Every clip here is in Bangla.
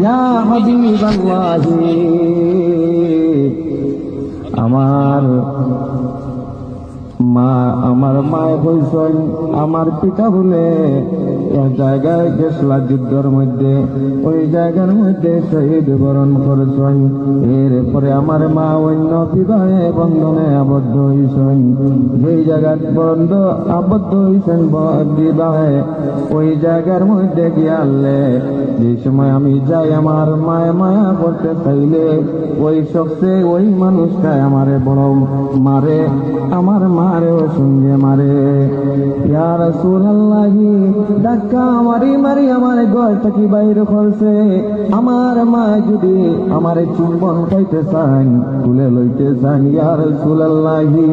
ইয়া হাবিবাল্লাহি, আমার মায় হইছেন আমার পিতা বলে এক জায়গায় গেছলা যুদ্ধের মধ্যে, ওই জায়গার মধ্যে শহীদ বরণ করেছেন। এরপরে আমার মা অন্য বিবাহে বন্ধনে আবদ্ধ হয়েছেন। যেই জায়গায় আবদ্ধ হয়েছেন বিবাহে, ওই জায়গার মধ্যে গিয়ালে যে সময় আমি যাই, আমার মায়া মায়া করতে চাইলে ওই শখে ওই মানুষটা আমারে বড় মারে, আমার মারেও সঙ্গে মারে। ইয়া রাসূলুল্লাহি, ধাক্কা মারি মারি আমার ঘর থেকে বাইরে করছে। আমার মা যদি আমার চুম্বন খাইতে চান, তুলে লইতে চান, ইয়া রাসূলুল্লাহি,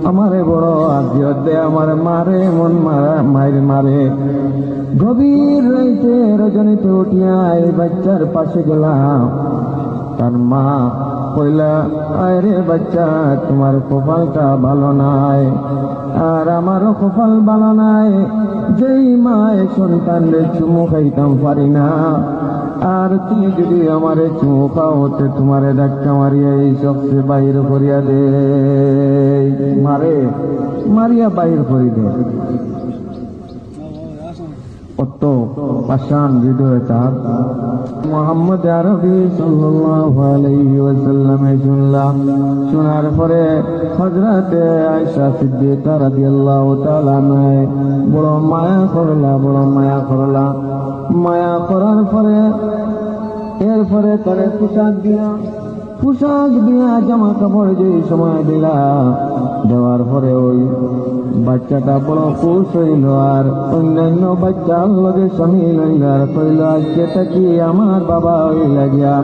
আমারে বড় আজ্ঞা দে, আমার মারে মন মায়ের মারে। গভীর রাইতে রজনীতে উঠিয়া এই বাচ্চার পাশে গেলাম। তার মা কইলা, আরে বাচ্চা, তোমার কপালটা ভালো নাই, আর আমারও কপাল ভালো নাই। যেই মা সন্তানদের চুমু খাইতাম পারি না, আর তুমি যদি আমারে চুমু খাওতে তোমারে ধাক্কা মারিয়া এই সবচেয়ে বাহির করিয়া দে, মারিয়া বাহির করি দে। কত পাষাণ হৃদয় তার। মুহাম্মদ আরবি সাল্লাল্লাহু আলাইহি ওয়াসাল্লামে শুনলাম। শোনার পরে হযরতে আয়েশা সিদ্দিকা রাদিয়াল্লাহু তাআলা বড় মায়া করলা। মায়া করার পরে এরপরে তারে পোশাক দিয়া জামা কাপড় যে সময় দিলা, দেওয়ার পরে ওই বাচ্চাটা বড় খুশ হইল, আর অন্যান্য বাচ্চার লগে সামিল হইল, আর কইল, আজকে থাকি আমার বাবা হইলা গিয়া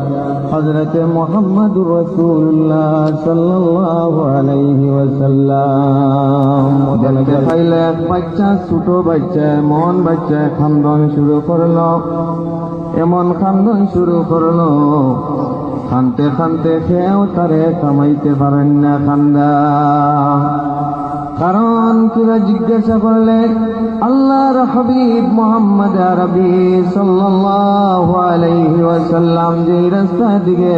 হযরতে মুহাম্মদুর রাসূলুল্লাহ সাল্লাল্লাহু আলাইহি ওয়াসাল্লাম। দেখাইলে এক বাচ্চা, ছোট বাচ্চা, মন বাচ্চা খান্দন শুরু করলো, এমন খান্দন শুরু করলো, খানতে খানতে খেয়েও তারে কামাইতে পারেন না খান্দা। কারণ কিরা জিজ্ঞাসা করলে, আল্লাহর হাবিব মুহাম্মদ আরবি সাল্লাল্লাহু আলাইহি ওয়াসাল্লাম যে রাস্তার দিকে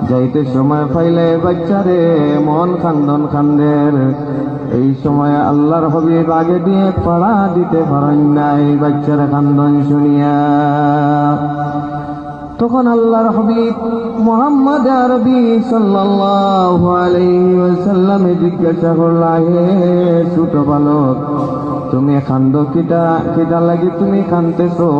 যাইতে সময় পাইলে বাচ্চারে মন খান্দন খান্দের, এই সময় আল্লাহর হাবিব আগে দিয়ে পাড়া দিতে পারেন না এই বাচ্চার কান্দন শুনিয়া। তখন আল্লাহর হাবিব মুহাম্মদ আরবি সাল্লাল্লাহু আলাইহি ওয়াসাল্লাম জিজ্ঞাসা করলা, হে ছোট বালক, তুমি কান্দো কিটা লাগি তুমি কান্দতেছো?